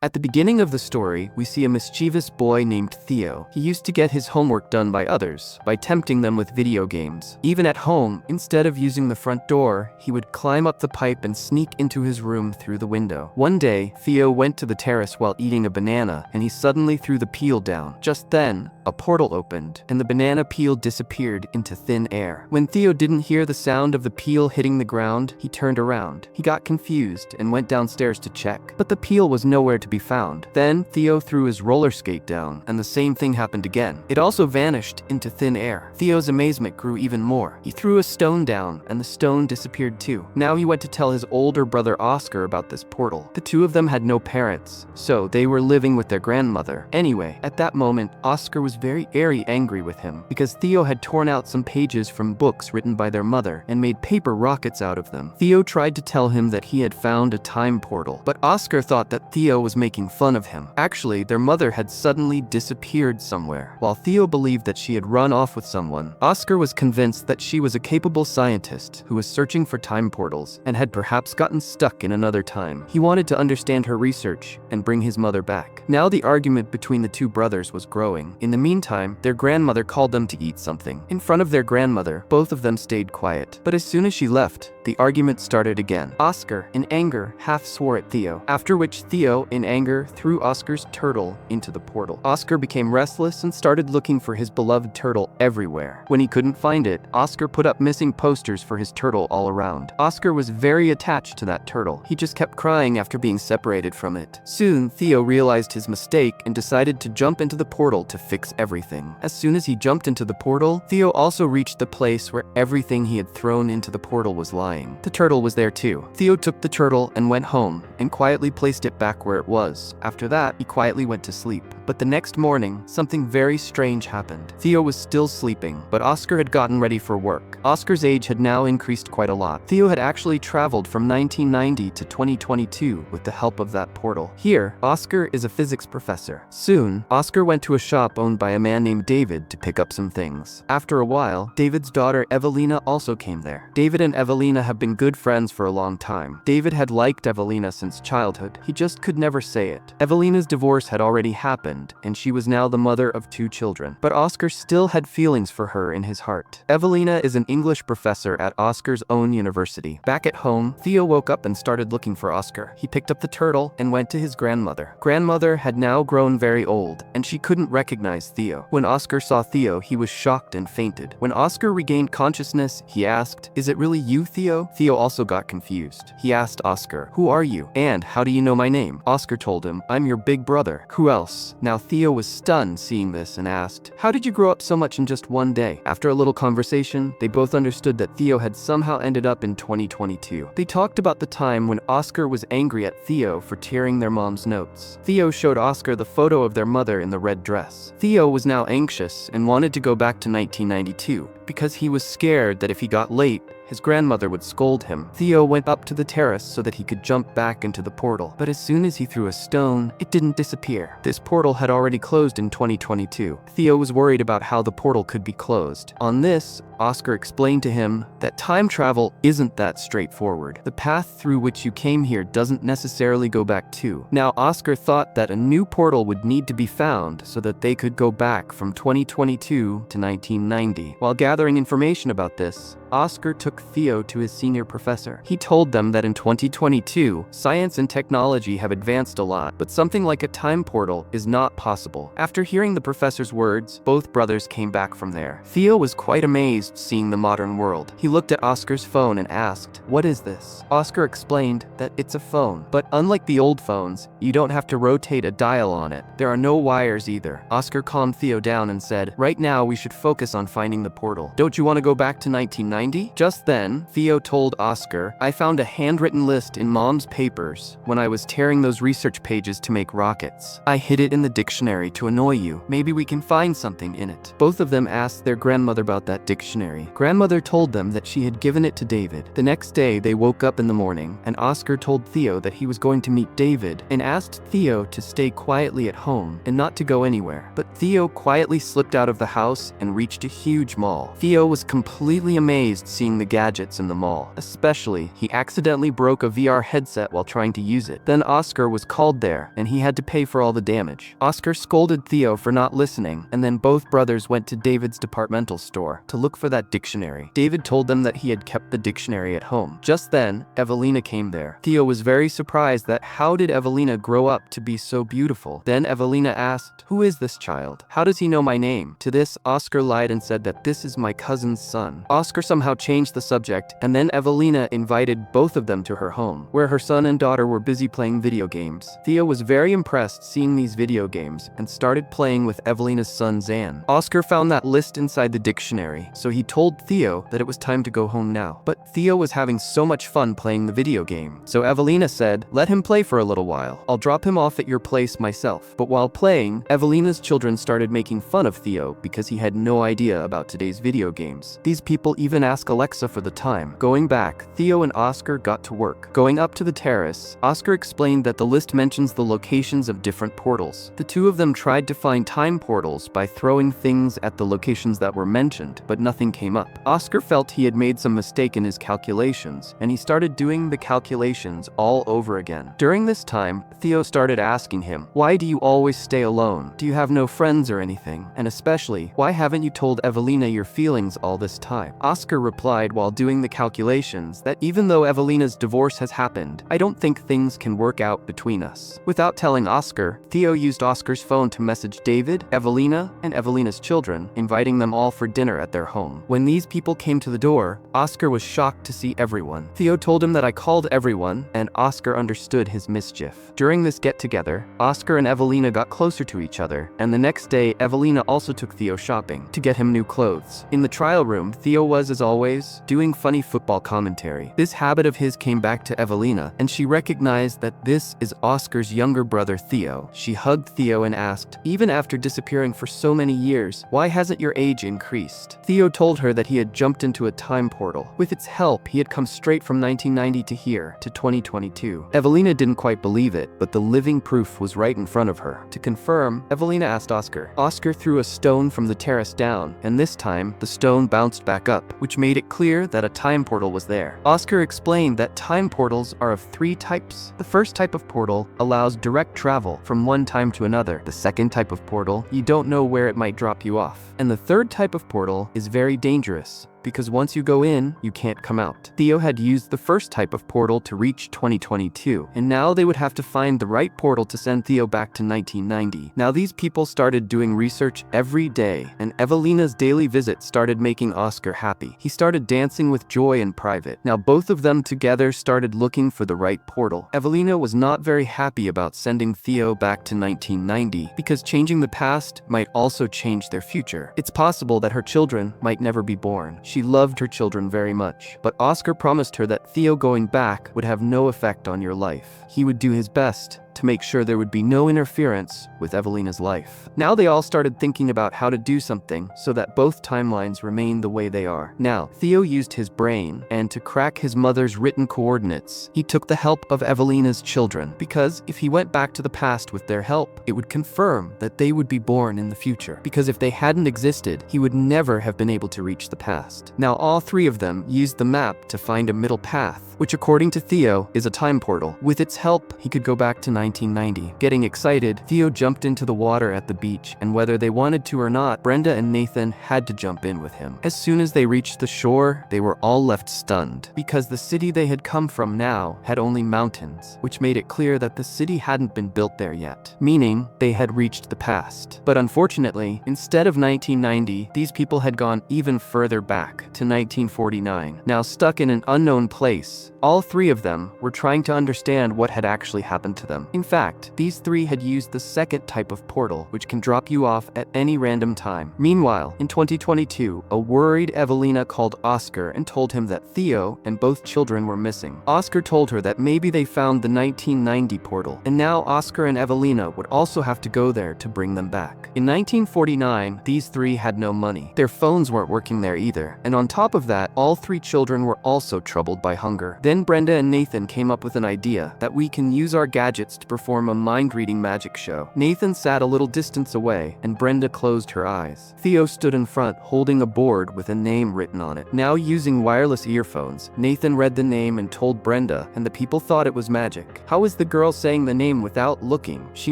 At the beginning of the story, we see a mischievous boy named Theo. He used to get his homework done by others, by tempting them with video games. Even at home, instead of using the front door, he would climb up the pipe and sneak into his room through the window. One day, Theo went to the terrace while eating a banana, and he suddenly threw the peel down. Just then, a portal opened, and the banana peel disappeared into thin air. When Theo didn't hear the sound of the peel hitting the ground, he turned around. He got confused and went downstairs to check, but the peel was nowhere to be found. Then Theo threw his roller skate down, and the same thing happened again. It also vanished into thin air. Theo's amazement grew even more. He threw a stone down, and the stone disappeared too. Now he went to tell his older brother Oscar about this portal. The two of them had no parents, so they were living with their grandmother. Anyway, at that moment, Oscar was very angry with him because Theo had torn out some pages from books written by their mother and made paper rockets out of them. Theo tried to tell him that he had found a time portal, but Oscar thought that Theo was making fun of him. Actually, their mother had suddenly disappeared somewhere. While Theo believed that she had run off with someone, Oscar was convinced that she was a capable scientist who was searching for time portals and had perhaps gotten stuck in another time. He wanted to understand her research and bring his mother back. Now the argument between the two brothers was growing. In the meantime, their grandmother called them to eat something. In front of their grandmother, both of them stayed quiet. But as soon as she left, the argument started again. Oscar, in anger, half swore at Theo, after which Theo, in anger, threw Oscar's turtle into the portal. Oscar became restless and started looking for his beloved turtle everywhere. When he couldn't find it, Oscar put up missing posters for his turtle all around. Oscar was very attached to that turtle. He just kept crying after being separated from it. Soon, Theo realized his mistake and decided to jump into the portal to fix everything. As soon as he jumped into the portal, Theo also reached the place where everything he had thrown into the portal was lying. The turtle was there too. Theo took the turtle and went home and quietly placed it back where it was. After that, he quietly went to sleep. But the next morning, something very strange happened. Theo was still sleeping, but Oscar had gotten ready for work. Oscar's age had now increased quite a lot. Theo had actually traveled from 1990 to 2022 with the help of that portal. Here, Oscar is a physics professor. Soon, Oscar went to a shop owned by a man named David to pick up some things. After a while, David's daughter Evelina also came there. David and Evelina have been good friends for a long time. David had liked Evelina since childhood. He just could never say it. Evelina's divorce had already happened, and she was now the mother of 2 children. But Oscar still had feelings for her in his heart. Evelina is an English professor at Oscar's own university. Back at home, Theo woke up and started looking for Oscar. He picked up the turtle and went to his grandmother. Grandmother had now grown very old, and she couldn't recognize Theo. When Oscar saw Theo, he was shocked and fainted. When Oscar regained consciousness, he asked, "Is it really you, Theo?" Theo also got confused. He asked Oscar, "Who are you? And how do you know my name?" Oscar told him, "I'm your big brother." "Who else?" Now Theo was stunned seeing this and asked, "How did you grow up so much in just one day?" After a little conversation, they both understood that Theo had somehow ended up in 2022. They talked about the time when Oscar was angry at Theo for tearing their mom's notes. Theo showed Oscar the photo of their mother in the red dress. Theo was now anxious and wanted to go back to 1992 because he was scared that if he got late, his grandmother would scold him. Theo went up to the terrace so that he could jump back into the portal. But as soon as he threw a stone, it didn't disappear. This portal had already closed in 2022. Theo was worried about how the portal could be closed. On this, Oscar explained to him that time travel isn't that straightforward. The path through which you came here doesn't necessarily go back to. Now, Oscar thought that a new portal would need to be found so that they could go back from 2022 to 1990. While gathering information about this, Oscar took Theo to his senior professor. He told them that in 2022, science and technology have advanced a lot, but something like a time portal is not possible. After hearing the professor's words, both brothers came back from there. Theo was quite amazed seeing the modern world. He looked at Oscar's phone and asked, "What is this?" Oscar explained that it's a phone, but unlike the old phones, you don't have to rotate a dial on it. There are no wires either. Oscar calmed Theo down and said, "Right now we should focus on finding the portal. Don't you want to go back to 1990? Just then, Theo told Oscar, "I found a handwritten list in Mom's papers when I was tearing those research pages to make rockets. I hid it in the dictionary to annoy you. Maybe we can find something in it." Both of them asked their grandmother about that dictionary. Grandmother told them that she had given it to David. The next day, they woke up in the morning, and Oscar told Theo that he was going to meet David and asked Theo to stay quietly at home and not to go anywhere. But Theo quietly slipped out of the house and reached a huge mall. Theo was completely amazed seeing the gadgets in the mall. Especially, he accidentally broke a VR headset while trying to use it. Then Oscar was called there, and he had to pay for all the damage. Oscar scolded Theo for not listening, and then both brothers went to David's departmental store to look for that dictionary. David told them that he had kept the dictionary at home. Just then, Evelina came there. Theo was very surprised that how did Evelina grow up to be so beautiful? Then Evelina asked, "Who is this child? How does he know my name?" To this, Oscar lied and said that this is my cousin's son. Oscar somehow changed the subject, and then Evelina invited both of them to her home, where her son and daughter were busy playing video games. Theo was very impressed seeing these video games and started playing with Evelina's son Zan. Oscar found that list inside the dictionary, so he told Theo that it was time to go home now. But Theo was having so much fun playing the video game, so Evelina said, "Let him play for a little while. I'll drop him off at your place myself." But while playing, Evelina's children started making fun of Theo because he had no idea about today's video games. These people even asked Alexa for the time. Going back, Theo and Oscar got to work. Going up to the terrace, Oscar explained that the list mentions the locations of different portals. The two of them tried to find time portals by throwing things at the locations that were mentioned, but nothing came up. Oscar felt he had made some mistake in his calculations, and he started doing the calculations all over again. During this time, Theo started asking him, "Why do you always stay alone? Do you have no friends or anything? And especially, why haven't you told Evelina your feelings all this time?" Oscar replied while doing the calculations that even though Evelina's divorce has happened, I don't think things can work out between us. Without telling Oscar, Theo used Oscar's phone to message David, Evelina, and Evelina's children, inviting them all for dinner at their home. When these people came to the door, Oscar was shocked to see everyone. Theo told him that I called everyone, and Oscar understood his mischief. During this get-together, Oscar and Evelina got closer to each other, and the next day, Evelina also took Theo shopping to get him new clothes. In the trial room, Theo was, as always, doing funny football commentary. This habit of his came back to Evelina, and she recognized that this is Oscar's younger brother Theo. She hugged Theo and asked, "Even after disappearing for so many years, why hasn't your age increased?" Theo told her that he had jumped into a time portal. With its help, he had come straight from 1990 to here, to 2022. Evelina didn't quite believe it, but the living proof was right in front of her. To confirm, Evelina asked Oscar. Oscar threw a stone from the terrace down, and this time, the stone bounced back up, which made it clear that a time portal was there. Oscar explained that time portals are of 3 types. The first type of portal allows direct travel from one time to another. The second type of portal, you don't know where it might drop you off. And the third type of portal is very dangerous, because once you go in, you can't come out. Theo had used the first type of portal to reach 2022, and now they would have to find the right portal to send Theo back to 1990. Now these people started doing research every day, and Evelina's daily visit started making Oscar happy. He started dancing with joy in private. Now both of them together started looking for the right portal. Evelina was not very happy about sending Theo back to 1990, because changing the past might also change their future. It's possible that her children might never be born. She loved her children very much, but Oscar promised her that Theo going back would have no effect on your life. He would do his best to make sure there would be no interference with Evelina's life. Now they all started thinking about how to do something so that both timelines remain the way they are. Now, Theo used his brain, and to crack his mother's written coordinates, he took the help of Evelina's children, because if he went back to the past with their help, it would confirm that they would be born in the future. Because if they hadn't existed, he would never have been able to reach the past. Now all 3 of them used the map to find a middle path, which according to Theo is a time portal. With its help, he could go back to 1990. Getting excited, Theo jumped into the water at the beach, and whether they wanted to or not, Brenda and Nathan had to jump in with him. As soon as they reached the shore, they were all left stunned, because the city they had come from now had only mountains, which made it clear that the city hadn't been built there yet, meaning they had reached the past. But unfortunately, instead of 1990, these people had gone even further back, to 1949. Now stuck in an unknown place, all 3 of them were trying to understand what had actually happened to them. In fact, these 3 had used the second type of portal, which can drop you off at any random time. Meanwhile, in 2022, a worried Evelina called Oscar and told him that Theo and both children were missing. Oscar told her that maybe they found the 1990 portal, and now Oscar and Evelina would also have to go there to bring them back. In 1949, these 3 had no money. Their phones weren't working there either, and on top of that, all 3 children were also troubled by hunger. Then Brenda and Nathan came up with an idea that we can use our gadgets to perform a mind-reading magic show. Nathan sat a little distance away, and Brenda closed her eyes. Theo stood in front, holding a board with a name written on it. Now using wireless earphones, Nathan read the name and told Brenda, and the people thought it was magic. How is the girl saying the name without looking? She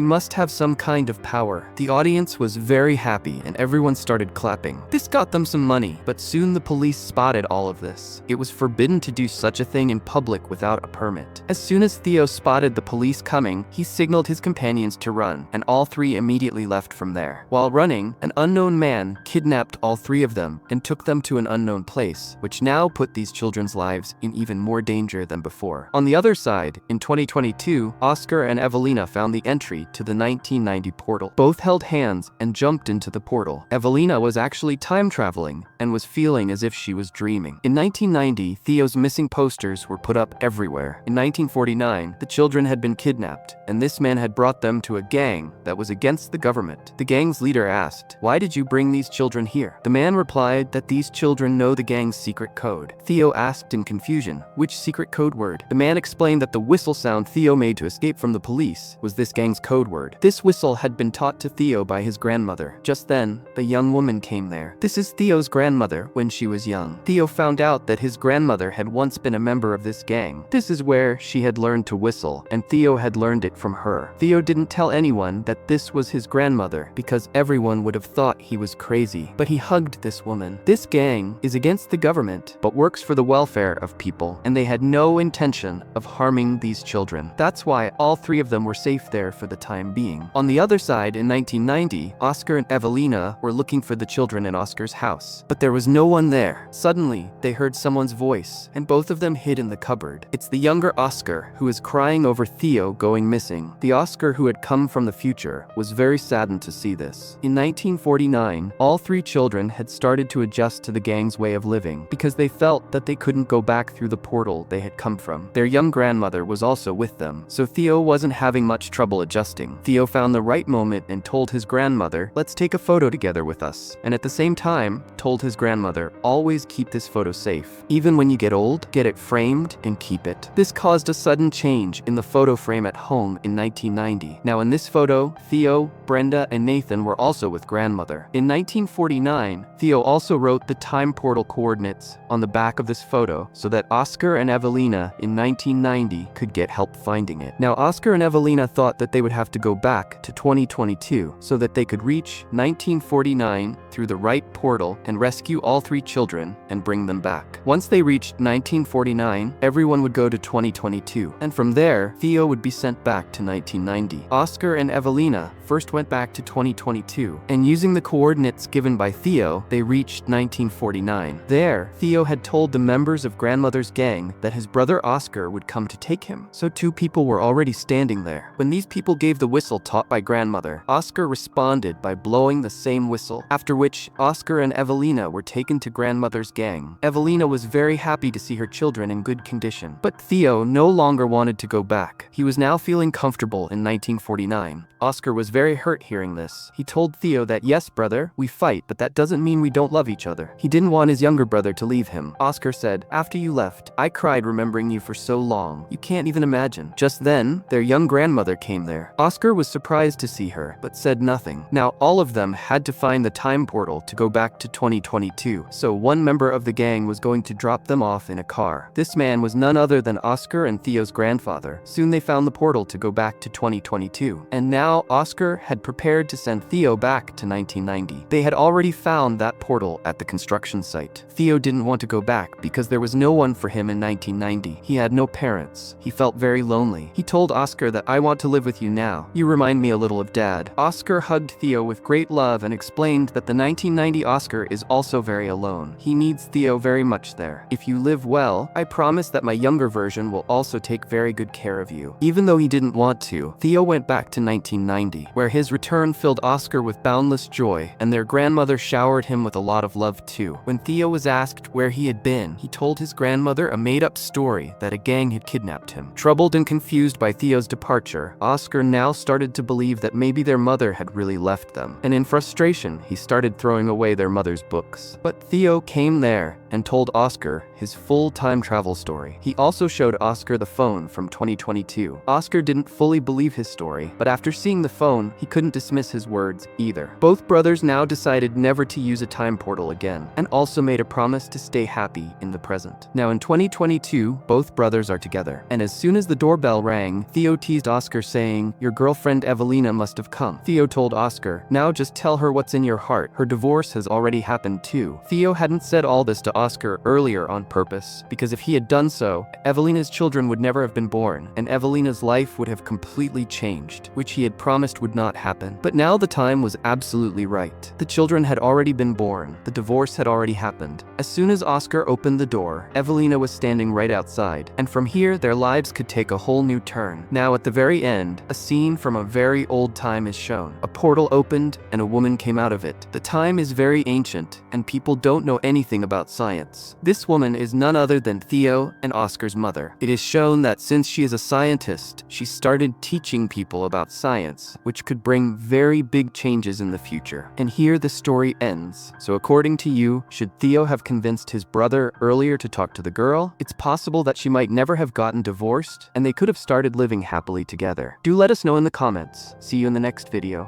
must have some kind of power. The audience was very happy, and everyone started clapping. This got them some money, but soon the police spotted all of this. It was forbidden to do such a thing in public without a permit. As soon as Theo spotted the police coming, he signaled his companions to run, and all three immediately left from there. While running, an unknown man kidnapped all three of them and took them to an unknown place, which now put these children's lives in even more danger than before. On the other side, in 2022, Oscar and Evelina found the entry to the 1990 portal. Both held hands and jumped into the portal. Evelina was actually time traveling and was feeling as if she was dreaming. In 1990, Theo's missing posters were put up everywhere. In 1949, the children had been kidnapped, and this man had brought them to a gang that was against the government. The gang's leader asked, "Why did you bring these children here?" The man replied that these children know the gang's secret code. Theo asked in confusion, which secret code word? The man explained that the whistle sound Theo made to escape from the police was this gang's code word. This whistle had been taught to Theo by his grandmother. Just then, the young woman came there. This is Theo's grandmother when she was young. Theo found out that his grandmother had once been a member of this gang. This is where she had learned to whistle, and Theo had learned it from her. Theo didn't tell anyone that this was his grandmother because everyone would have thought he was crazy, but he hugged this woman. This gang is against the government, but works for the welfare of people, and they had no intention of harming these children. That's why all three of them were safe there for the time being. On the other side, in 1990, Oscar and Evelina were looking for the children in Oscar's house, but there was no one there. Suddenly, they heard someone's voice, and both of them hid in the cupboard. It's the younger Oscar who is crying over Theo going missing. The Oscar who had come from the future was very saddened to see this. In 1949, all three children had started to adjust to the gang's way of living because they felt that they couldn't go back through the portal they had come from. Their young grandmother was also with them, so Theo wasn't having much trouble adjusting. Theo found the right moment and told his grandmother, "Let's take a photo together with us," and at the same time, told his grandmother, "Always keep this photo safe. Even when you get old, get it framed and keep it." This caused a sudden change in the photo frame at home in 1990. Now in this photo, Theo, Brenda, and Nathan were also with grandmother. In 1949, Theo also wrote the time portal coordinates on the back of this photo so that Oscar and Evelina in 1990 could get help finding it. Now Oscar and Evelina thought that they would have to go back to 2022 so that they could reach 1949 through the right portal and rescue all three children and bring them back. Once they reached 1949, everyone would go to 2022, and from there, Theo would be sent back to 1990. Oscar and Evelina first went back to 2022, and using the coordinates given by Theo, they reached 1949. There, Theo had told the members of grandmother's gang that his brother Oscar would come to take him, so two people were already standing there. When these people gave the whistle taught by grandmother, Oscar responded by blowing the same whistle, after which Oscar and Evelina were taken to grandmother's gang. Evelina was very happy to see her children in good condition, but Theo no longer wanted to go back. He was now feeling comfortable in 1949. Oscar was very hurt hearing this. He told Theo that, "Yes, brother, we fight, but that doesn't mean we don't love each other." He didn't want his younger brother to leave him. Oscar said, "After you left, I cried remembering you for so long. You can't even imagine." Just then, their young grandmother came there. Oscar was surprised to see her, but said nothing. Now, all of them had to find the time portal to go back to 2022, so one member of the gang was going to drop them off in a car. This man was none other than Oscar and Theo's grandfather. Soon they found the portal to go back to 2022, and now Oscar had prepared to send Theo back to 1990. They had already found that portal at the construction site. Theo didn't want to go back because there was no one for him in 1990. He had no parents. He felt very lonely. He told Oscar that, "I want to live with you now. You remind me a little of Dad." Oscar hugged Theo with great love and explained that the 1990 Oscar is also very alone. He needs Theo very much there. "If you live well, I promise that my younger version will also take very good care of you." Even though he didn't want to, Theo went back to 1990, where his return filled Oscar with boundless joy, and their grandmother showered him with a lot of love too. When Theo was asked where he had been, he told his grandmother a made-up story that a gang had kidnapped him. Troubled and confused by Theo's departure, Oscar now started to believe that maybe their mother had really left them, and in frustration, he started throwing away their mother's books. But Theo came there and told Oscar his full time travel story. He also showed Oscar the phone from 2022. Oscar didn't fully believe his story, but after seeing the phone, he couldn't dismiss his words either. Both brothers now decided never to use a time portal again, and also made a promise to stay happy in the present. Now in 2022, both brothers are together, and as soon as the doorbell rang, Theo teased Oscar saying, "Your girlfriend Evelina must have come." Theo told Oscar, "Now just tell her what's in your heart. Her divorce has already happened too." Theo hadn't said all this to Oscar earlier on purpose, because if he had done so, Evelina's children would never have been born, and Evelina's life would have completely changed, which he had promised would not happen. But now the time was absolutely right. The children had already been born. The divorce had already happened. As soon as Oscar opened the door, Evelina was standing right outside, and from here their lives could take a whole new turn. Now at the very end, a scene from a very old time is shown. A portal opened and a woman came out of it. The time is very ancient, and people don't know anything about science. This woman is none other than Theo and Oscar's mother. It is shown that since she is a scientist, she started teaching people about science, which could bring very big changes in the future. And here the story ends. So according to you, should Theo have convinced his brother earlier to talk to the girl? It's possible that she might never have gotten divorced, and they could have started living happily together. Do let us know in the comments. See you in the next video.